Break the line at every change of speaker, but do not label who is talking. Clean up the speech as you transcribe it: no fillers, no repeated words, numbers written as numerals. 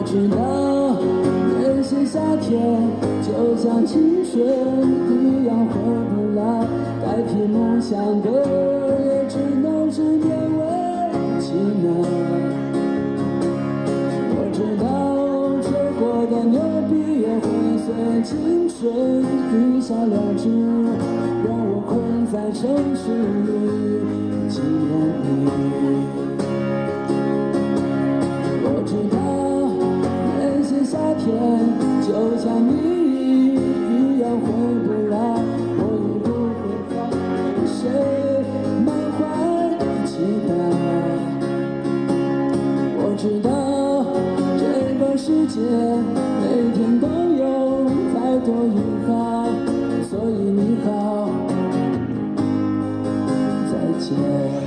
知道那些夏天就像青春一样回不来，代替梦想的也只能是勉为其难。我知道吹过的牛逼也会随青春一笑了之，让我困在城市里几年里。我知道那些夏天就像你一样回不来，我已不会再对谁满怀期待。我知道这个世界每天都有太多遗憾，所以你好，再见。